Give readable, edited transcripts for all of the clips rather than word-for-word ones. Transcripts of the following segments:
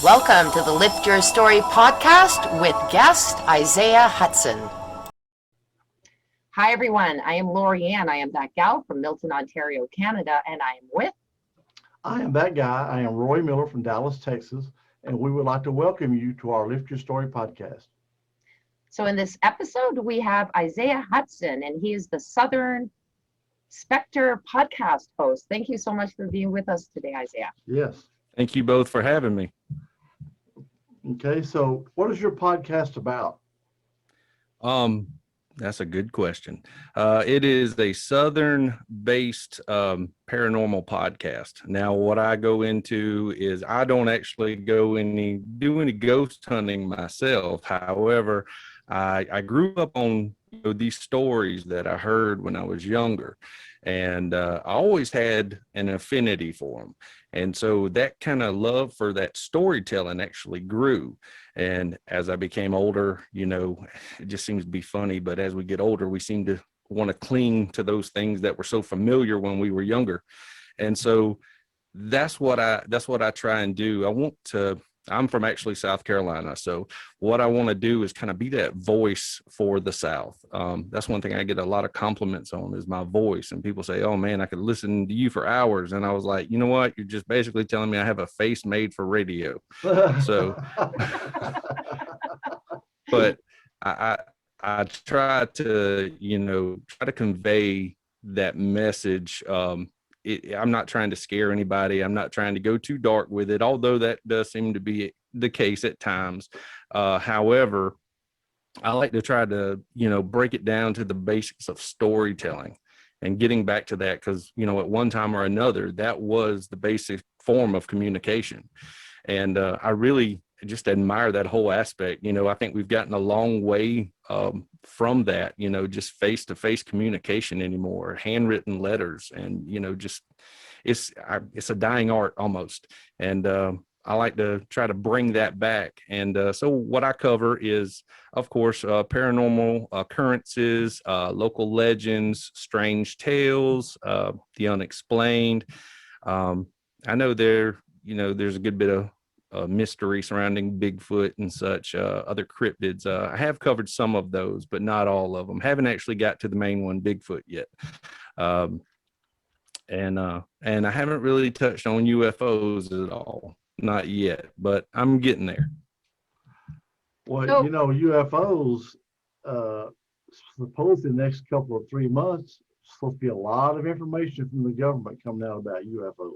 Welcome to the Lift Your Story podcast with guest Isaah Hutson. Hi, everyone. I am Lorianne. I am that gal from Milton, Ontario, Canada, and I am with... I am that guy. I am Roy Miller from Dallas, Texas, and we would like to welcome you to our Lift Your Story podcast. So in this episode, we have Isaah Hutson, and he is the Southern Spectre podcast host. Thank you so much for being with us today, Isaah. Yes. Thank you both for having me. Okay, so what is your podcast about? That's a good question. It is a Southern-based paranormal podcast. Now, what I go into is I don't actually do any ghost hunting myself. However, I grew up on these stories that I heard when I was younger, and I always had an affinity for them. And so that kind of love for that storytelling actually grew. And as I became older, it just seems to be funny, but as we get older, we seem to want to cling to those things that were so familiar when we were younger. And so that's what I try and do. I'm from actually South Carolina. So what I want to do is kind of be that voice for the South. That's one thing I get a lot of compliments on is my voice. And people say, oh man, I could listen to you for hours. And I was like, you know what? You're just basically telling me I have a face made for radio. So, but I try to, try to convey that message. I'm not trying to scare anybody. I'm not trying to go too dark with it, although that does seem to be the case at times. However, I like to try to, break it down to the basics of storytelling and getting back to that because, at one time or another, that was the basic form of communication. And I really just admire that whole aspect. I think we've gotten a long way from that, just face-to-face communication anymore, handwritten letters, and, just it's a dying art almost. And I like to try to bring that back. And so what I cover is, of course, paranormal occurrences, local legends, strange tales, the unexplained. I know there's a good bit of mystery surrounding Bigfoot and such, other cryptids. I have covered some of those, but not all of them. Haven't actually got to the main one, Bigfoot, yet. And I haven't really touched on UFOs at all, not yet, but I'm getting there. Well, UFOs, supposedly the next couple of 3 months, supposed to be a lot of information from the government coming out about UFOs.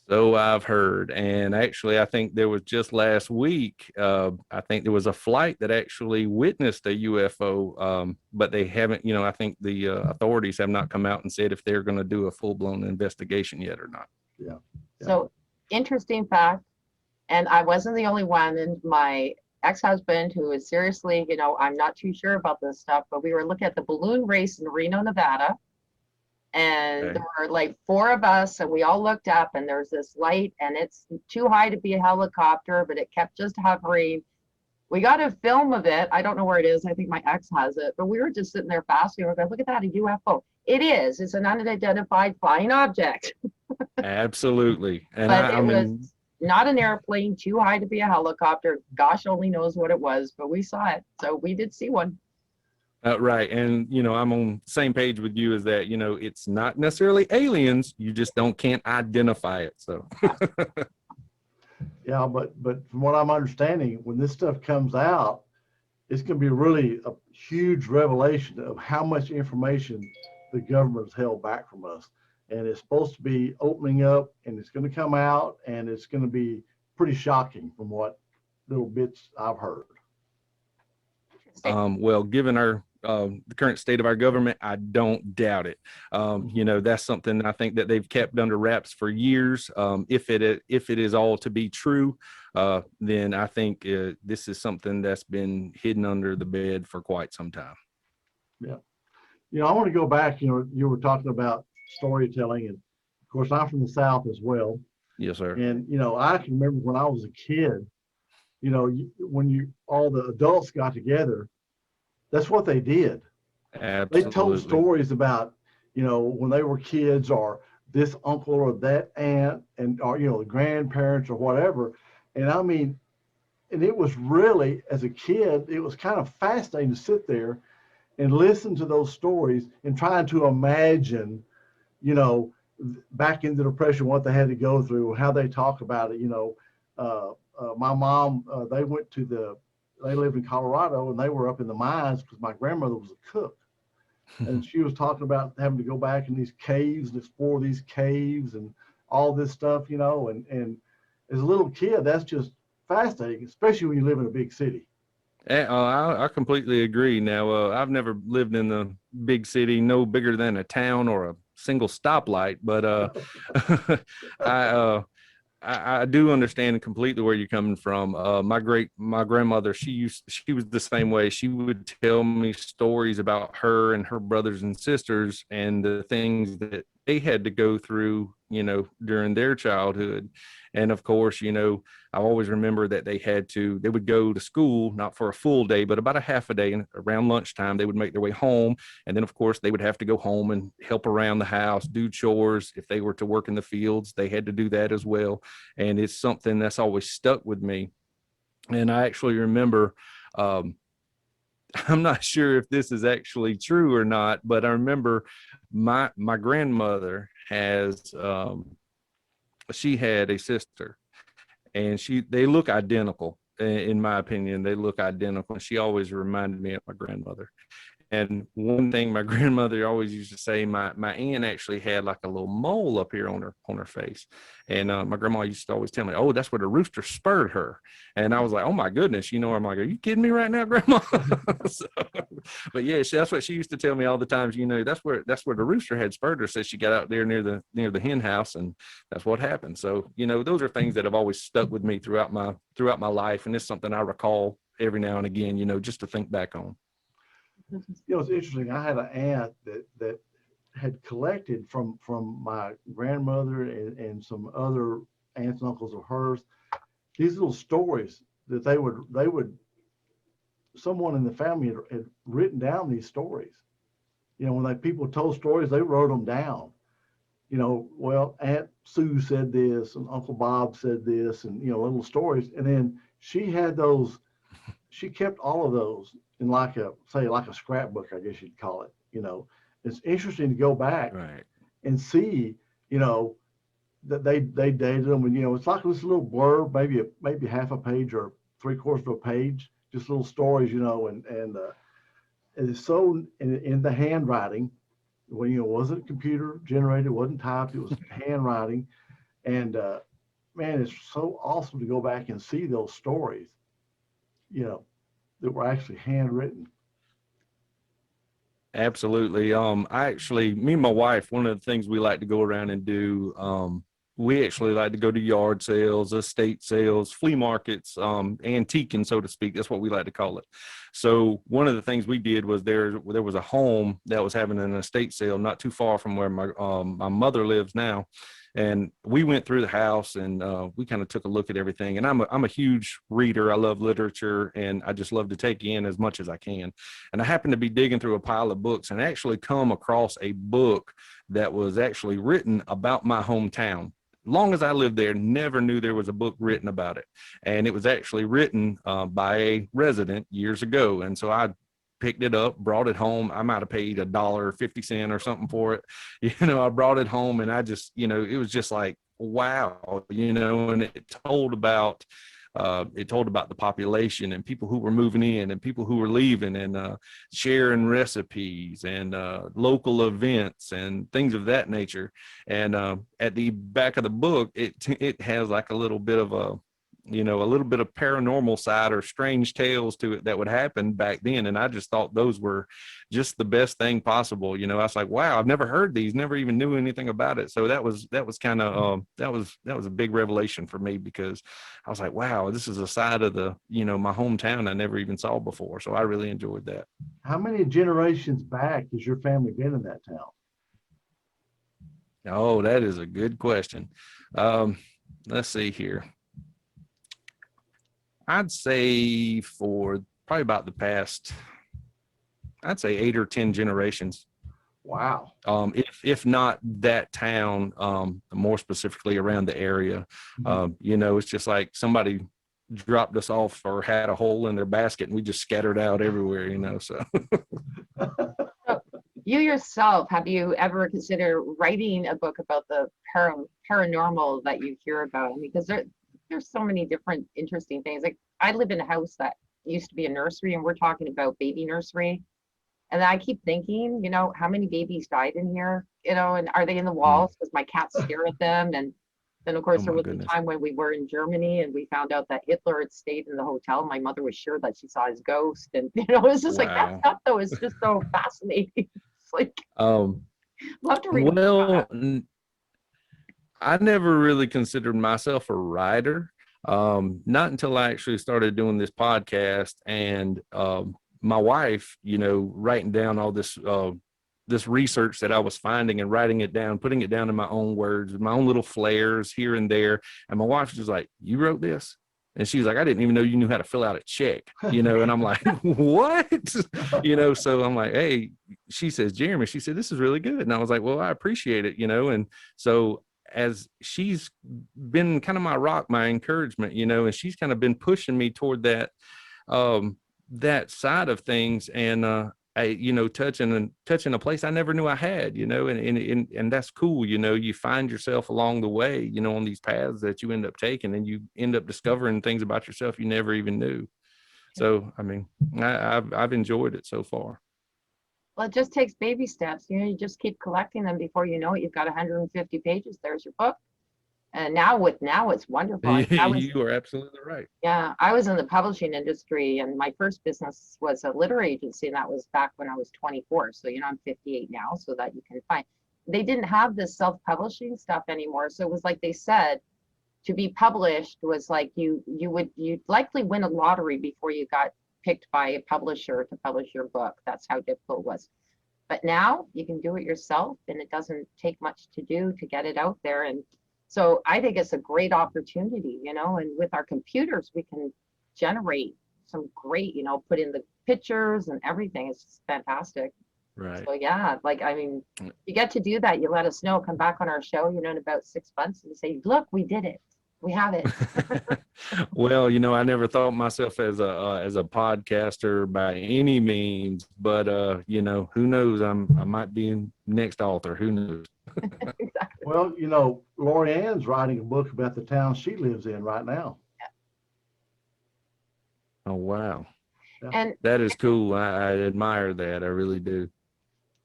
So I've heard, and actually, I think there was just last week, I think there was a flight that actually witnessed a UFO, but they haven't, I think the authorities have not come out and said if they're going to do a full-blown investigation yet or not. Yeah. So interesting fact, and I wasn't the only one, and my ex-husband, who is seriously, I'm not too sure about this stuff, but we were looking at the balloon race in Reno, Nevada. And Okay. There were like 4 of us, and we all looked up, and there's this light, and it's too high to be a helicopter, but it kept just hovering. We got a film of it. I don't know where it is. I think my ex has it, but we were just sitting there fasting. We're going, look at that, a UFO. It is. It's an unidentified flying object. Absolutely. And But it was not an airplane, too high to be a helicopter. Gosh only knows what it was, but we saw it. So we did see one. Right. And, I'm on the same page with you as that, it's not necessarily aliens. You just can't identify it. So. Yeah, but from what I'm understanding, when this stuff comes out, it's going to be really a huge revelation of how much information the government has held back from us. And it's supposed to be opening up, and it's going to come out, and it's going to be pretty shocking from what little bits I've heard. Well, given the current state of our government, I don't doubt it. That's something I think that they've kept under wraps for years. If it is all to be true, then I think this is something that's been hidden under the bed for quite some time. Yeah. I want to go back, you were talking about storytelling, and of course I'm from the South as well. Yes, sir. And, I can remember when I was a kid, when all the adults got together, that's what they did. Absolutely. They told stories about, when they were kids, or this uncle or that aunt, and or the grandparents or whatever, And I mean, and it was really, as a kid, it was kind of fascinating to sit there and listen to those stories and trying to imagine, you know, back in the Depression, what they had to go through, how they talk about it. My mom, they lived in Colorado and they were up in the mines because my grandmother was a cook. And she was talking about having to go back in these caves and explore these caves and all this stuff, and as a little kid, that's just fascinating, especially when you live in a big city. I completely agree. Now, I've never lived in the big city, no bigger than a town or a single stoplight, but I, uh, I do understand completely where you're coming from. My grandmother, she was the same way. She would tell me stories about her and her brothers and sisters and the things that they had to go through, during their childhood. And of course, I always remember that they would go to school, not for a full day, but about a half a day. And around lunchtime, they would make their way home. And then, of course, they would have to go home and help around the house, do chores. If they were to work in the fields, they had to do that as well. And it's something that's always stuck with me. And I actually remember, um, I'm not sure if this is actually true or not, but I remember my grandmother she had a sister, and they look identical. In my opinion, they look identical. And she always reminded me of my grandmother. And one thing my grandmother always used to say, my aunt actually had like a little mole up here on her face. And my grandma used to always tell me, "Oh, that's where the rooster spurred her." And I was like, "Oh my goodness," I'm like, "Are you kidding me right now, Grandma?" So, but yeah, that's what she used to tell me all the times. That's where the rooster had spurred her. Says she got out there near the hen house, and that's what happened. So those are things that have always stuck with me throughout my life, and it's something I recall every now and again. Just to think back on. It's interesting. I had an aunt that had collected from my grandmother and some other aunts and uncles of hers these little stories that they would someone in the family had written down these stories. When people told stories, they wrote them down. Well, Aunt Sue said this and Uncle Bob said this, and little stories. And then she kept all of those in like a scrapbook, I guess you'd call it. It's interesting to go back Right. and see, that they dated them, and it's like this little blurb, maybe half a page or three-quarters of a page, just little stories, and it's so in the handwriting, when it wasn't computer generated, wasn't typed, it was handwriting, and man, it's so awesome to go back and see those stories, that were actually handwritten. Absolutely. Me and my wife, one of the things we like to go around and do, we actually like to go to yard sales, estate sales, flea markets, antiquing, so to speak. That's what we like to call it. So one of the things we did was there was a home that was having an estate sale not too far from where my mother lives now. And we went through the house and we kind of took a look at everything. And I'm a huge reader. I love literature, and I just love to take in as much as I can. And I happened to be digging through a pile of books and actually come across a book that was actually written about my hometown. Long as I lived there, never knew there was a book written about it. And it was actually written by a resident years ago. And so I picked it up, brought it home. I might have paid $1.50 or something for it. I brought it home, and I just, it was just like, wow, and it told about the population and people who were moving in and people who were leaving, and sharing recipes and local events and things of that nature. And at the back of the book, it has like a little bit of a little bit of paranormal side or strange tales to it that would happen back then. And I just thought those were just the best thing possible. I was like, wow, I've never heard these, never even knew anything about it. So that was kind of, that was a big revelation for me, because I was like, wow, this is a side of my hometown I never even saw before. So I really enjoyed that. How many generations back has your family been in that town? Oh, that is a good question. Let's see here. I'd say for probably about the past, I'd say 8 or 10 generations. Wow. If not that town, more specifically around the area. You know, it's just like somebody dropped us off or had a hole in their basket and we just scattered out everywhere, you know. So So you yourself, have you ever considered writing a book about the paranormal that you hear about? I mean, because there's so many different interesting things. Like I live in a house that used to be a nursery, and we're talking about baby nursery. And I keep thinking, you know, how many babies died in here, you know, and are they in the walls? Because my cats stare at them. And then, of oh course, there my was a goodness. time when we were in Germany and we found out that Hitler had stayed in the hotel. My mother was sure that she saw his ghost. And, you know, it's just like that Wow. stuff, though, is just so fascinating. It's like, Um, love to read a book about well, that. I never really considered myself a writer. Not until I actually started doing this podcast, and my wife, you know, writing down all this this research that I was finding and writing it down, putting it down in my own words, my own little flares here and there. And my wife was just like, "You wrote this?" And she was like, "I didn't even know you knew how to fill out a check," you know. And I'm like, "What?" You know. So I'm like, "Hey," she says, "Jeremy," she said, "this is really good." And I was like, "Well, I appreciate it," you know. And so as she's been kind of my rock, my encouragement, you know, and she's kind of been pushing me toward that that side of things. And you know, touching a place I never knew I had, you know, and that's cool. You know, you find yourself along the way, you know, on these paths that you end up taking, and you end up discovering things about yourself you never even knew. So I mean, I've enjoyed it so far. Well, it just takes baby steps. You know, you just keep collecting them before you know it. You've got 150 pages. There's your book. And now it's wonderful. I mean, You are absolutely right. yeah, I was in the publishing industry, and my first business was a literary agency, and that was back when I was 24. So, you know, I'm 58 now, so that you can find. They didn't have this self-publishing stuff anymore. So it was like they said, to be published was like you'd likely win a lottery before you got picked by a publisher to publish your book. That's how difficult it was. But now you can do it yourself, and it doesn't take much to do to get it out there. And so I think it's a great opportunity, you know, and with our computers, we can generate some great, you know, put in the pictures and everything. It's just fantastic. Right. So yeah, like, I mean, you get to do that. You let us know, come back on our show, you know, in about 6 months and say, look, we did it. We have it. Well, you know, I never thought myself as a podcaster by any means, but you know, who knows? I might be in next author. Who knows? Exactly. Well, you know, Lori Ann's writing a book about the town she lives in right now. Oh wow, And that is cool. I admire that. I really do.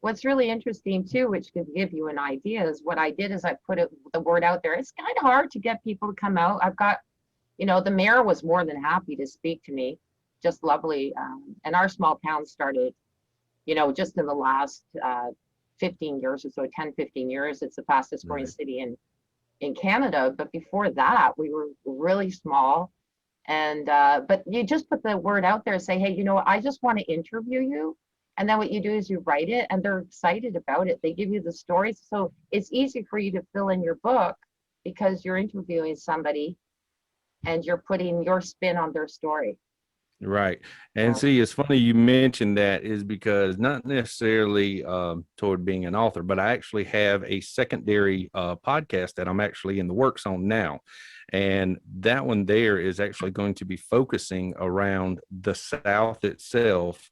what's really interesting too, which could give you an idea, is what I did is I put the word out there. It's kind of hard to get people to come out. I've got, you know, the mayor was more than happy to speak to me, just lovely. And our small town started, you know, just in the last 15 years or so, 10, 15 years, it's the fastest growing Right. city in Canada. But before that, we were really small. And but you just put the word out there, say, hey, you know, I just want to interview you. And then what you do is you write it, and they're excited about it. They give you the stories. So it's easy for you to fill in your book because you're interviewing somebody and you're putting your spin on their story. Right. And see, it's funny you mentioned that, is because not necessarily toward being an author, but I actually have a secondary podcast that I'm actually in the works on now. And that one there is actually going to be focusing around the South itself,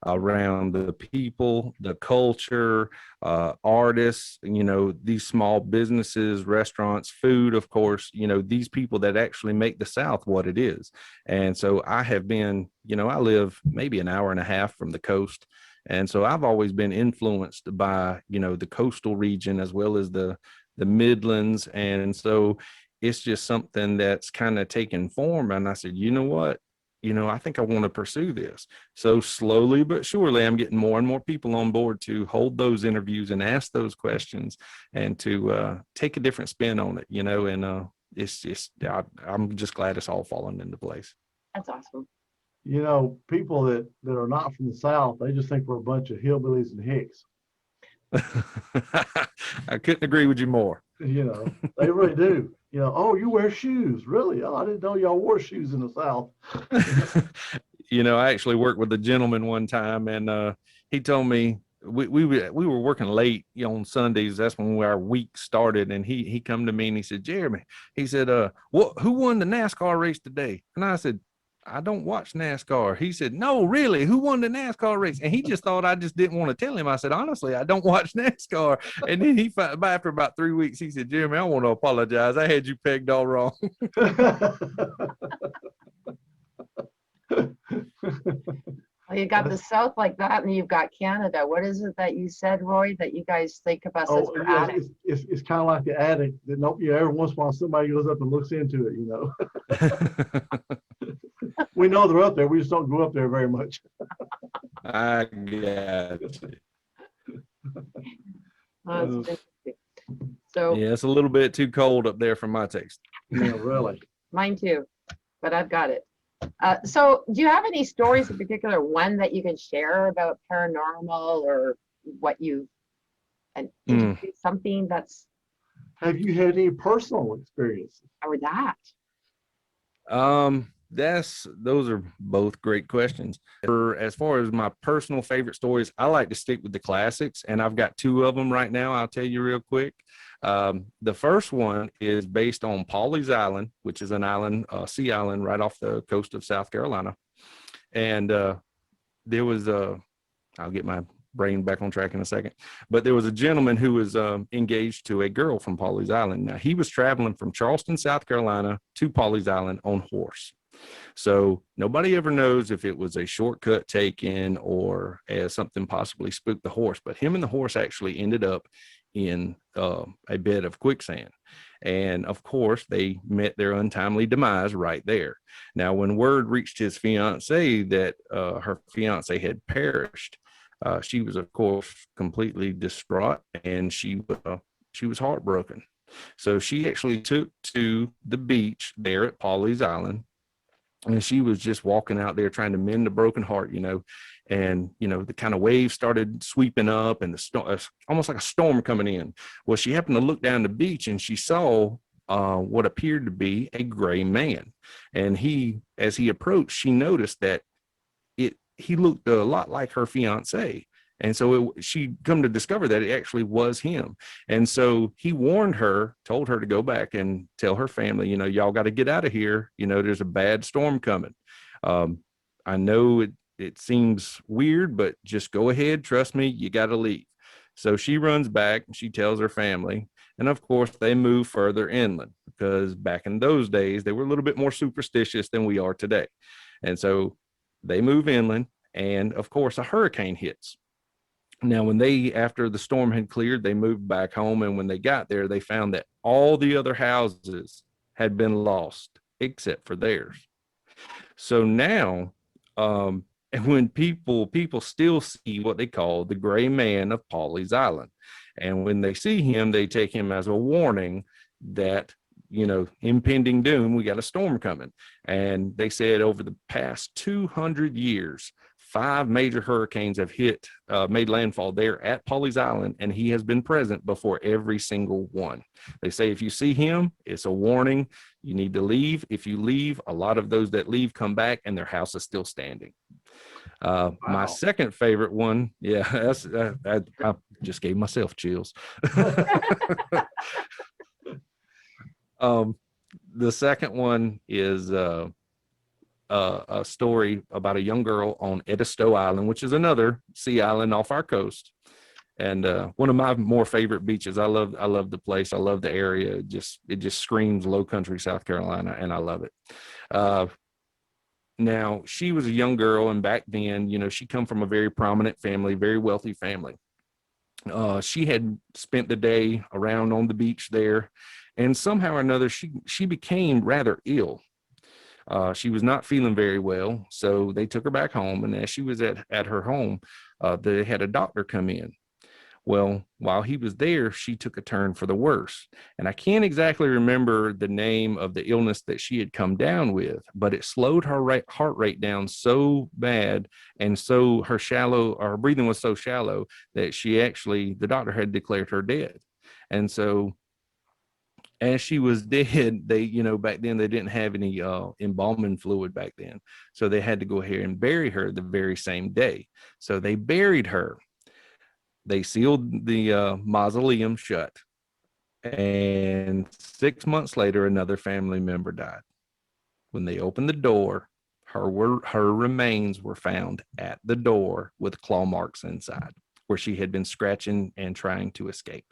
around the people, the culture, artists, you know, these small businesses, restaurants, food, of course, you know, these people that actually make the South what it is. And so I have been, you know, I live maybe an hour and a half from the coast. And so I've always been influenced by, you know, the coastal region as well as the Midlands. And so it's just something that's kind of taken form. And I said, you know what? You know, I think I want to pursue this. So slowly but surely, I'm getting more and more people on board to hold those interviews and ask those questions and to take a different spin on it, you know, and it's just, I'm just glad it's all falling into place. That's awesome. You know, people that are not from the South, they just think we're a bunch of hillbillies and hicks. I couldn't agree with you more. You know, they really do. You know, oh, you wear shoes. Really? Oh, I didn't know y'all wore shoes in the South. You know, I actually worked with a gentleman one time, and he told me, we were working late, on Sundays. That's when our week started. And he come to me and he said, Jeremy, he said, who won the NASCAR race today? And I said, I don't watch NASCAR. He said, no, really, who won the NASCAR race? And he just thought I just didn't want to tell him. I said, honestly, I don't watch NASCAR. And then after about 3 weeks, he said, Jeremy, I want to apologize. I had you pegged all wrong. Well, you got the South like that, and you've got Canada. What is it that you said, Roy, that you guys think of us as your attic? It's kind of like the attic that every once in a while somebody goes up and looks into it, We know they're up there. We just don't go up there very much. I got you. So yeah, it's a little bit too cold up there for my taste. Yeah, really. Mine too, but I've got it. So do you have any stories in particular, one that you can share about paranormal or what you and something that's. Have you had any personal experiences? Or that? Those are both great questions. As far as my personal favorite stories, I like to stick with the classics, and I've got 2 of them right now. I'll tell you real quick. The first one is based on Paulie's Island, which is an island, sea island right off the coast of South Carolina. And there was I'll get my brain back on track in a second, but there was a gentleman who was engaged to a girl from Paulie's Island. Now, he was traveling from Charleston, South Carolina to Paulie's Island on horse. So nobody ever knows if it was a shortcut taken or as something possibly spooked the horse, but him and the horse actually ended up in a bed of quicksand. And of course, they met their untimely demise right there. Now, when word reached his fiancée that her fiancé had perished, she was, of course, completely distraught, and she was heartbroken. So she actually took to the beach there at Paulie's Island, and she was just walking out there trying to mend a broken heart, and, the kind of waves started sweeping up and the storm, almost like a storm coming in. Well, she happened to look down the beach and she saw what appeared to be a gray man. And as he approached, she noticed that he looked a lot like her fiance. And so she come to discover that it actually was him. And so he warned her, told her to go back and tell her family, y'all got to get out of here. There's a bad storm coming. I know it seems weird, but just go ahead. Trust me, you got to leave. So she runs back and she tells her family. And of course, they move further inland because back in those days, they were a little bit more superstitious than we are today. And so they move inland. And of course, a hurricane hits. Now, after the storm had cleared, they moved back home. And when they got there, they found that all the other houses had been lost except for theirs. So now, and when people still see what they call the gray man of Paulie's Island. And when they see him, they take him as a warning that, impending doom, we got a storm coming. And they said over the past 200 years, 5 major hurricanes have made landfall there at Paulie's Island, and he has been present before every single one. They say if you see him, it's a warning. You need to leave. If you leave, a lot of those that leave come back and their house is still standing. Wow. My second favorite one, I just gave myself chills. The second one is a story about a young girl on Edisto Island, which is another sea island off our coast. And one of my more favorite beaches. I love the place. I love the area. It just screams low country South Carolina, and I love it. Now, she was a young girl, and back then, she come from a very prominent family, very wealthy family. She had spent the day around on the beach there, and somehow or another, she became rather ill. She was not feeling very well, so they took her back home. And as she was at her home, they had a doctor come in. Well, while he was there, she took a turn for the worse. And I can't exactly remember the name of the illness that she had come down with, but it slowed her heart rate down so bad. And so her breathing was so shallow that the doctor had declared her dead. And so as she was dead, they, back then they didn't have any embalming fluid back then. So they had to go ahead and bury her the very same day. So they buried her. They sealed the mausoleum shut. And 6 months later, another family member died. When they opened the door, her remains were found at the door with claw marks inside, where she had been scratching and trying to escape.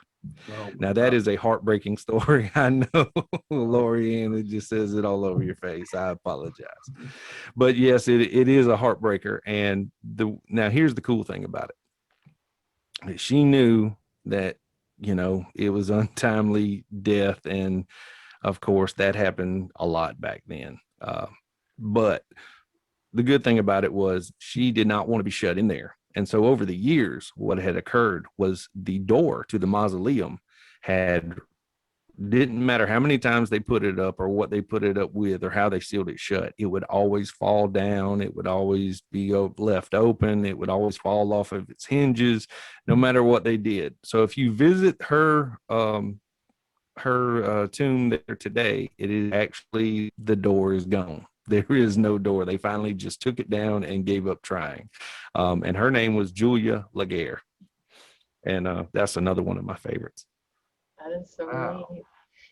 Oh, Now, that is a heartbreaking story. I know, Lori, and it just says it all over your face. I apologize. But yes, it is a heartbreaker. And now here's the cool thing about it. She knew that, it was untimely death. And of course, that happened a lot back then. But the good thing about it was she did not want to be shut in there. And so over the years, what had occurred was the door to the mausoleum didn't matter how many times they put it up or what they put it up with or how they sealed it shut. It would always fall down. It would always be left open. It would always fall off of its hinges, no matter what they did. So if you visit her tomb there today, it is actually, the door is gone. There is no door. They finally just took it down and gave up trying. And her name was Julia Laguerre. And that's another one of my favorites. That is so Wow. neat.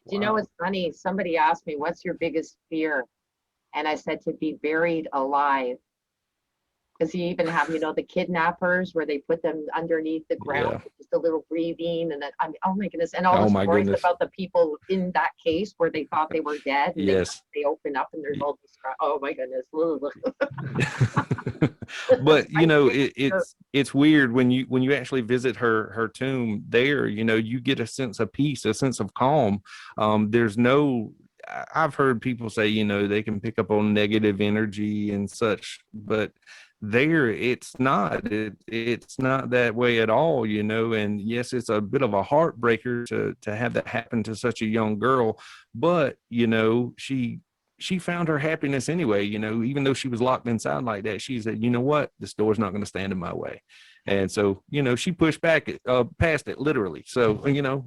Do you know what's funny? Somebody asked me, what's your biggest fear? And I said, to be buried alive. Because you even have, the kidnappers where they put them underneath the ground, Yeah. with just a little breathing. And then, oh my goodness. And all Oh the my stories goodness. about the people in that case where they thought they were dead. And Yes. they open up and there's all this, oh my goodness. But it's weird when you actually visit her tomb there. You get a sense of peace, a sense of calm. I've heard people say they can pick up on negative energy and such, but there it's not that way at all. And yes, it's a bit of a heartbreaker to have that happen to such a young girl, but she found her happiness anyway. Even though she was locked inside like that, she said, you know what, this door's not going to stand in my way. And so, she pushed back past it literally. So,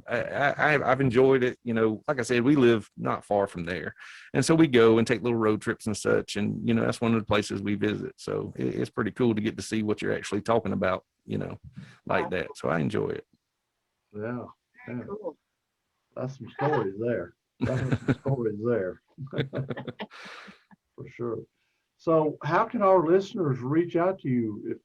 I've enjoyed it. Like I said, we live not far from there. And so we go and take little road trips and such. And, that's one of the places we visit. So it's pretty cool to get to see what you're actually talking about, like that. So I enjoy it. Yeah. Yeah. Cool. That's some stories there. That's some stories there. For sure. So how can our listeners reach out to you if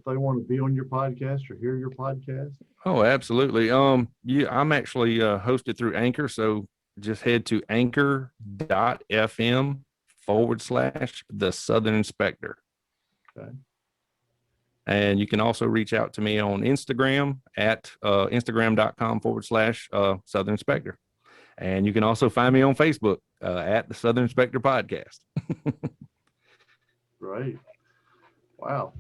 they want to be on your podcast or hear your podcast? Oh, absolutely. Yeah, I'm actually hosted through Anchor. So just head to anchor.fm/the Southern Spectre. Okay. And you can also reach out to me on Instagram at instagram.com/Southern Spectre. And you can also find me on Facebook at the Southern Spectre Podcast. Great. Wow.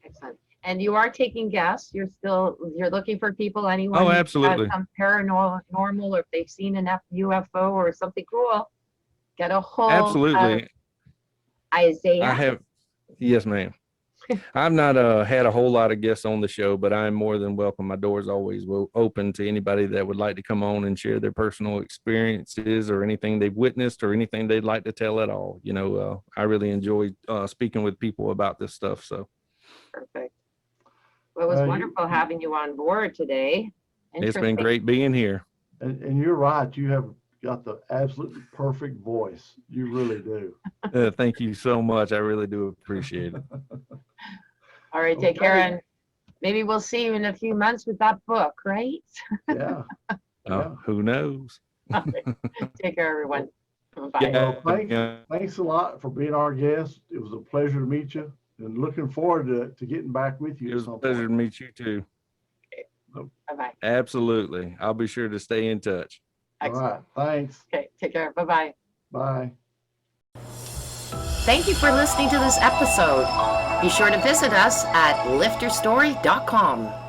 Excellent. And you are taking guests. You're looking for people, anyone Oh, who has absolutely. some paranormal, or if they've seen an UFO or something cool, get a hold Absolutely. of Isaah. I have. Yes, ma'am. I've not had a whole lot of guests on the show, but I'm more than welcome. My door is always open to anybody that would like to come on and share their personal experiences or anything they've witnessed or anything they'd like to tell at all. I really enjoy speaking with people about this stuff. So Perfect. Well, it was wonderful having you on board today. It's been great being here. And you're right. You have got the absolutely perfect voice. You really do. Thank you so much. I really do appreciate it. All right, take care, and maybe we'll see you in a few months with that book, right? Yeah. Who knows? Take care, everyone. Bye. Yeah, well, thanks a lot for being our guest. It was a pleasure to meet you, and looking forward to getting back with you. It was a pleasure to meet you too. Bye-bye. Absolutely. I'll be sure to stay in touch. Excellent. All right. Thanks. Okay, take care. Bye-bye. Bye. Thank you for listening to this episode. Be sure to visit us at lifterstory.com.